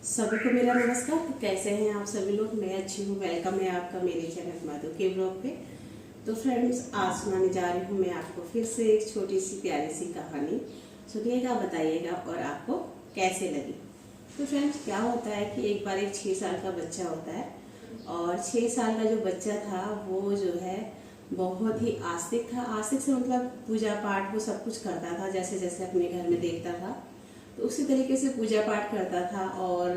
सभी को मेरा नमस्कार। तो कैसे हैं आप सभी लोग? मैं अच्छी हूँ। वेलकम है आपका मेरे चैनल माधु के ब्लॉग पे। तो फ्रेंड्स, आज सुनाने जा रही हूँ मैं आपको फिर से एक छोटी सी प्यारी सी कहानी। सुनिएगा, बताइएगा और आपको कैसे लगी। तो फ्रेंड्स, क्या होता है कि एक बार एक 6 साल का बच्चा होता है और 6 साल का जो बच्चा था वो जो है बहुत ही आस्तिक था। आस्तिक से मतलब पूजा पाठ वो सब कुछ करता था, जैसे जैसे अपने घर में देखता था तो उसी तरीके से पूजा पाठ करता था और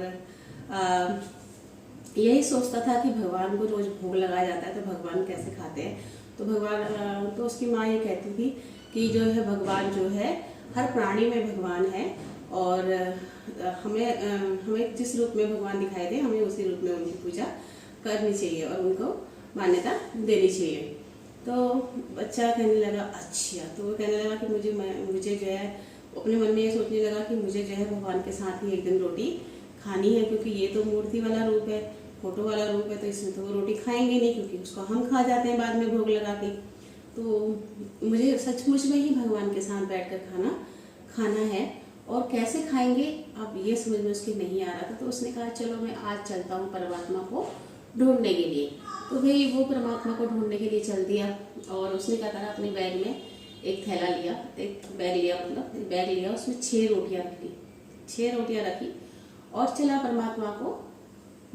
यही सोचता था कि भगवान को रोज भोग लगाया जाता है तो भगवान कैसे खाते हैं। तो भगवान तो उसकी माँ ये कहती थी कि जो है भगवान जो है हर प्राणी में भगवान है और हमें जिस रूप में भगवान दिखाई दे हमें उसी रूप में उनकी पूजा करनी चाहिए और उनको मान्यता देनी चाहिए। तो बच्चा कहने लगा अच्छा। तो वो कहने लगा कि मुझे जो है अपने मन में ये सोचने लगा कि मुझे जो है भगवान के साथ ही एक दिन रोटी खानी है, क्योंकि ये तो मूर्ति वाला रूप है, फोटो वाला रूप है, तो इसमें तो वो रोटी खाएंगे नहीं क्योंकि उसको हम खा जाते हैं बाद में भोग लगा के। तो मुझे सचमुच में ही भगवान के साथ बैठकर खाना है और कैसे खाएंगे अब ये समझ में उसके नहीं आ रहा था। तो उसने कहा चलो मैं आज चलता हूँ परमात्मा को ढूंढने के लिए। तो भाई वो परमात्मा को ढूंढने के लिए चल दिया और उसने क्या करा, अपने बैग में एक थैला लिया, एक बैग लिया, मतलब एक बैग लिया, उसमें 6 रोटियां रखी, 6 रोटियां रखी और चला परमात्मा को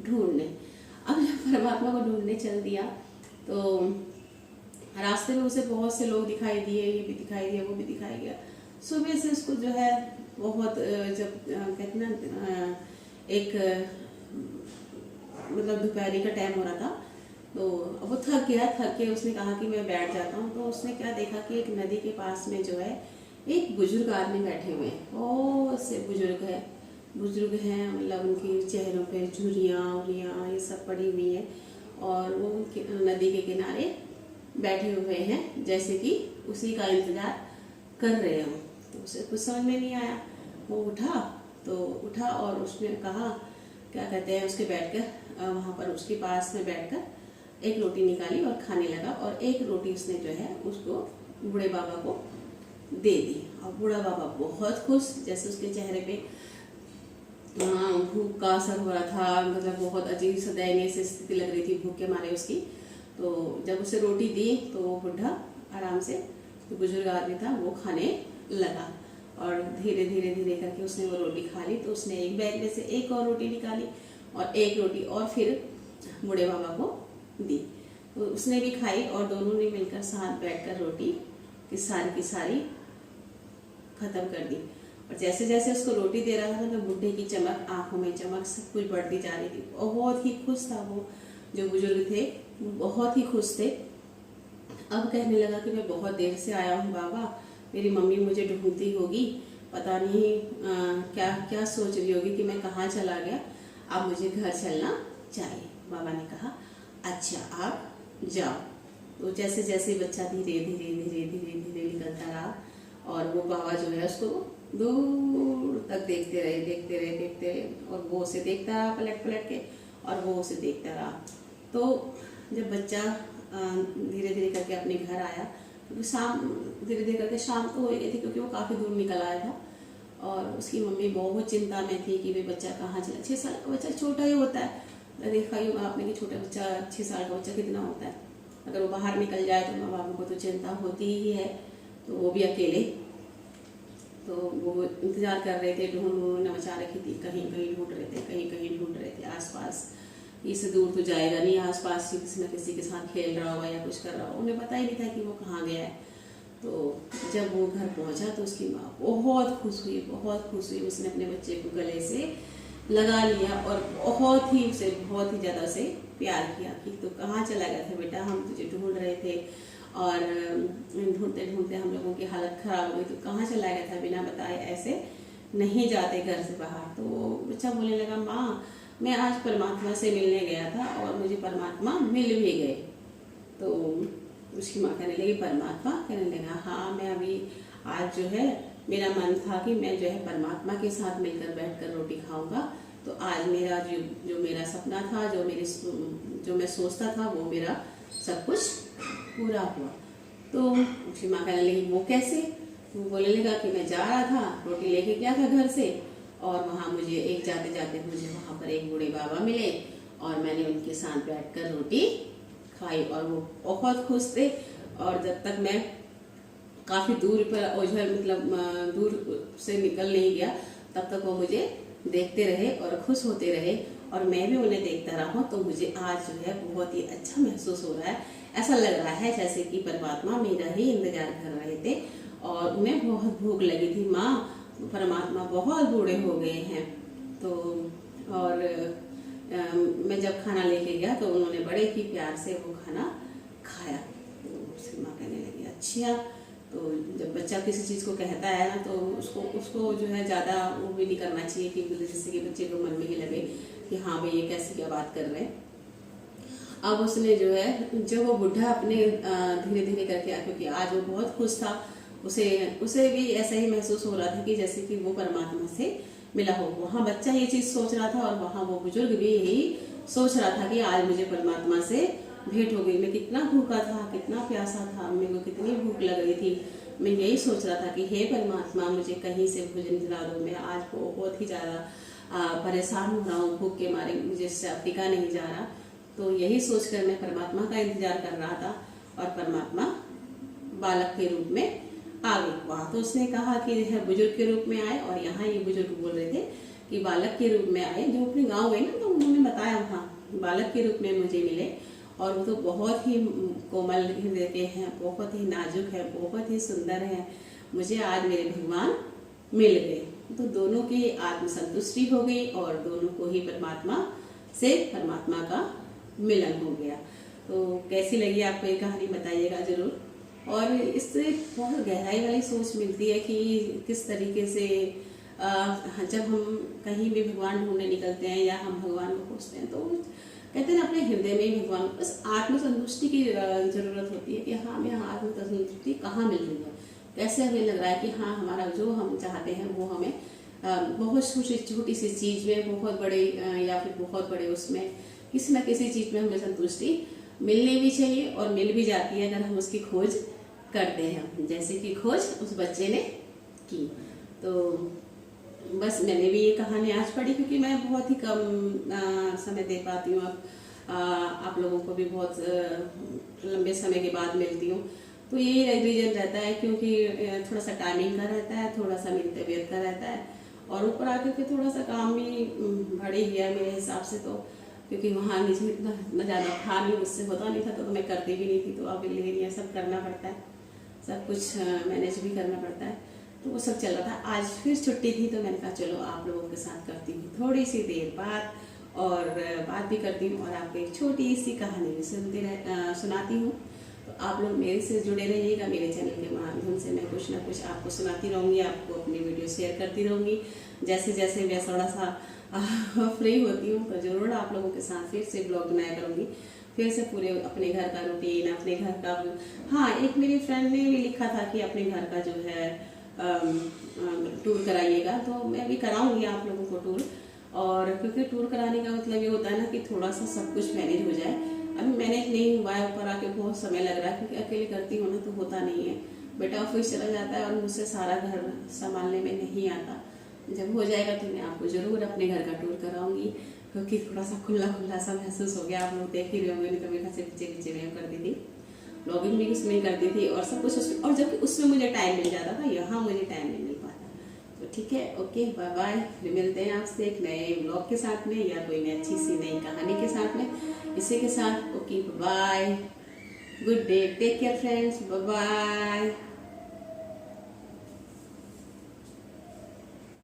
ढूंढने। अब जब परमात्मा को ढूंढने चल दिया तो रास्ते में उसे बहुत से लोग दिखाई दिए, ये भी दिखाई दिया, वो भी दिखाई गया। सुबह से उसको जो है बहुत जब कहते ना एक मतलब दोपहरी का टाइम हो रहा था तो वो थक के उसने कहा कि मैं बैठ जाता हूँ। तो उसने क्या देखा कि एक नदी के पास में जो है एक बुजुर्ग आदमी बैठे हुए हैं, बहुत से बुजुर्ग हैं, मतलब उनके चेहरों पे झुर्रियाँ उरियाँ ये सब पड़ी हुई है और वो नदी के किनारे बैठे हुए हैं जैसे कि उसी का इंतजार कर रहे हो। तो उसे कुछ समझ में नहीं आया। वो उठा और उसने कहा क्या कहते हैं, उसके बैठकर वहाँ पर उसके पास में बैठकर एक रोटी निकाली और खाने लगा और एक रोटी उसने जो है उसको बूढ़े बाबा को दे दी। और बूढ़ा बाबा बहुत खुश, जैसे उसके चेहरे पे भूख का असर हो रहा था, मतलब बहुत अजीब सा दयनीय सी स्थिति लग रही थी भूख के मारे उसकी। तो जब उसे रोटी दी तो वो बुढ़ा आराम से, तो बुजुर्ग आदमी था, वो खाने लगा और धीरे धीरे करके उसने वो रोटी खा ली। तो उसने एक बैग में से एक और रोटी निकाली और एक रोटी और फिर बूढ़े बाबा को दी। तो उसने भी खाई और दोनों ने मिलकर साथ बैठकर रोटी की सारी खत्म कर दी। और जैसे जैसे उसको रोटी दे रहा था तो बुढ़े की चमक, आंखों में चमक सब कुछ बढ़ती जा रही थी। बहुत ही खुश था वो जो बुजुर्ग थे, बहुत ही खुश थे। अब कहने लगा कि मैं बहुत देर से आया हूँ बाबा, मेरी मम्मी मुझे ढूंढती होगी, पता नहीं क्या क्या सोच रही होगी कि मैं कहाँ चला गया, अब मुझे घर चलना चाहिए। बाबा ने कहा अच्छा आप जाओ। तो जैसे जैसे बच्चा धीरे धीरे निकलता रहा और वो बाबा जो है उसको दूर तक देखते रहे और वो उसे देखता रहा पलट के और वो उसे देखता रहा। तो जब बच्चा धीरे धीरे करके अपने घर आया तो शाम धीरे धीरे करके शाम तो हो गई थी क्योंकि वो काफ़ी दूर निकल आया था और उसकी मम्मी बहुत चिंता में थी कि वे बच्चा कहाँ चला। 6 साल का बच्चा छोटा ही होता है, देखा ही होगा आपने कि छोटा बच्चा 6 साल का बच्चा कितना होता है। अगर वो बाहर निकल जाए तो माँ बापों को तो चिंता होती ही है, तो वो भी अकेले। तो वो इंतजार कर रहे थे, ढूंढ मचा रखी थी, कहीं ढूंढ रहे थे आसपास। इससे दूर तो जाएगा नहीं, आसपास ही किसी न किसी के साथ खेल रहा होगा या कुछ कर रहा होगा, उन्हें पता ही नहीं था कि वो कहाँ गया है। तो जब वो घर पहुंचा तो उसकी माँ बहुत खुश हुई। उसने अपने बच्चे को गले से लगा लिया और बहुत ही ज़्यादा से प्यार किया कि तो कहाँ चला गया था बेटा, हम तुझे ढूंढ रहे थे और ढूंढते हम लोगों की हालत ख़राब हो गई, तो कहाँ चला गया था, बिना बताए ऐसे नहीं जाते घर से बाहर। तो बच्चा बोलने लगा माँ मैं आज परमात्मा से मिलने गया था और मुझे परमात्मा मिल भी गए। तो उसकी माँ कहने लगी परमात्मा? कहने लगा हाँ, मैं अभी आज जो है मेरा मन था कि मैं जो है परमात्मा के साथ मिलकर बैठकर रोटी खाऊंगा। तो आज मेरा जो मेरा सपना था, जो मैं सोचता था वो मेरा सब कुछ पूरा हुआ। तो उसकी माँ कहने लगी वो कैसे? वो बोलने लगा कि मैं जा रहा था, रोटी लेके गया था घर से और वहाँ मुझे एक जाते जाते मुझे वहाँ पर एक बूढ़े बाबा मिले और मैंने उनके साथ बैठकर रोटी खाई और वो बहुत खुश थे। और जब तक मैं काफ़ी दूर पर ओझल मतलब दूर से निकल नहीं गया तब तक वो मुझे देखते रहे और खुश होते रहे और मैं भी उन्हें देखता रहा। तो मुझे आज जो है बहुत ही अच्छा महसूस हो रहा है। ऐसा लग रहा है जैसे कि परमात्मा मेरा ही इंतजार कर रहे थे और उन्हें बहुत भूख लगी थी। माँ, परमात्मा बहुत बूढ़े हो गए हैं। तो और मैं जब खाना लेके गया तो उन्होंने बड़े ही प्यार से वो खाना खाया। तो उसकी माँ कहने लगी अच्छा। तो जब बच्चा किसी चीज़ को कहता है ना तो उसको जो है ज़्यादा वो भी नहीं करना चाहिए कि जिससे कि बच्चे को मन में ही लगे कि हाँ भाई ये कैसी क्या बात कर रहे हैं। अब उसने जो है जब वो बुढ़ा अपने धीरे धीरे करके क्योंकि आज वो बहुत खुश था, उसे भी ऐसा ही महसूस हो रहा था कि जैसे कि वो परमात्मा से मिला हो। वहाँ बच्चा ये चीज़ सोच रहा था और वहाँ वो बुजुर्ग भी यही सोच रहा था कि आज मुझे परमात्मा से भेंट हो गई। मैं कितना भूखा था, कितना प्यासा था, मेरे को कितनी भूख लग रही थी। मैं यही सोच रहा था कि हे परमात्मा मुझे कहीं से भोजन दिला दो। मैं आज बहुत ही ज़्यादा परेशान हो रहा हूँ, भूख के मारे मुझे टिका नहीं जा रहा। तो यही सोचकर मैं परमात्मा का इंतजार कर रहा था और परमात्मा बालक के रूप में आ गई। वहाँ तो उसने कहा कि बुजुर्ग के रूप में आए और यहाँ ये बुजुर्ग बोल रहे थे कि बालक के रूप में आए। जो अपने गाँव गए ना तो उन्होंने बताया वहाँ बालक के रूप में मुझे मिले और वो तो बहुत ही कोमल हृदय के हैं, बहुत ही नाजुक है, बहुत ही सुंदर है। मुझे आज मेरे भगवान मिल गए। तो दोनों की आत्मसंतुष्टि हो गई और दोनों को ही परमात्मा से परमात्मा का मिलन हो गया। तो कैसी लगी आपको ये कहानी बताइएगा जरूर। और इससे बहुत गहराई वाली सोच मिलती है कि किस तरीके से जब हम कहीं भी भगवान ढूंढने निकलते हैं या हम भगवान को खोजते हैं तो कहते हैं ना अपने हृदय में ही भगवान, बस आत्मसंतुष्टि की जरूरत होती है कि हाँ हमें आत्मसंतुष्टि कहाँ मिल रही है, कैसे हमें लग रहा है कि हाँ हमारा जो हम चाहते हैं वो हमें बहुत छोटी सी चीज़ में, बहुत बड़े या फिर बहुत बड़े उसमें किसी न किसी चीज़ में हमें संतुष्टि मिलनी भी चाहिए और मिल भी जाती है अगर हम उसकी खोज करते हैं, जैसे कि खोज उस बच्चे ने की। तो बस मैंने भी ये कहानी आज पढ़ी क्योंकि मैं बहुत ही कम समय दे पाती हूँ। अब आप लोगों को भी बहुत लंबे समय के बाद मिलती हूँ। तो यही रीजन रहता है क्योंकि थोड़ा सा टाइमिंग का रहता है, थोड़ा सा मेरी तबीयत का रहता है और ऊपर आकर के थोड़ा सा काम भी बढ़ ही गया मेरे हिसाब से। तो क्योंकि वहाँ नीचे इतना ज़्यादा था नहीं, मुझसे होता नहीं था तो मैं करती भी नहीं थी। तो अब लेकिन ये सब करना पड़ता है, सब कुछ मैनेज भी करना पड़ता है। तो वो सब चल रहा था। आज फिर छुट्टी थी तो मैंने कहा चलो आप लोगों के साथ करती हूँ थोड़ी सी देर बात और बात भी करती हूँ और आपको एक छोटी सी कहानी भी सुनाती हूँ। तो आप लोग मेरे से जुड़े रहिएगा, मेरे चैनल के माध्यम से मैं कुछ ना कुछ आपको सुनाती रहूँगी, आपको अपनी वीडियो शेयर करती रहूँगी। जैसे जैसे मैं थोड़ा सा फ्री होती हूँ तो ज़रूर आप लोगों के साथ फिर से ब्लॉग बनाया करूँगी, फिर से पूरे अपने घर का रूटीन, अपने घर का। हाँ, एक मेरी फ्रेंड ने भी लिखा था कि अपने घर का जो है टूर कराइएगा, तो मैं भी कराऊंगी आप लोगों को टूर। और क्योंकि टूर कराने का मतलब ये होता है ना कि थोड़ा सा सब कुछ मैनेज हो जाए। अभी मैनेज नहीं हुआ है, ऊपर आके बहुत समय लग रहा है क्योंकि अकेले करती हूँ ना तो होता नहीं है। बेटा ऑफिस चला जाता है और मुझसे सारा घर संभालने में नहीं आता। जब हो जाएगा तो मैं आपको ज़रूर अपने घर का टूर कराऊंगी क्योंकि थोड़ा सा खुला खुला सा महसूस हो गया। आप लोग देख ही रहे होंगे, नहीं तो मेरे से पीछे पीछे मैं करती थी, ब्लॉगिंग भी उसमें करती थी और सब कुछ उसमें, और जबकि उसमें मुझे टाइम मिल जाता था, यहाँ मुझे टाइम नहीं मिल पाता। तो ठीक है, ओके, बाय बाय। फिर मिलते हैं आपसे एक नए ब्लॉग के साथ में या कोई अच्छी सी नई कहानी के साथ में। इसी के साथ okay, bye, good day, take care friends, bye bye.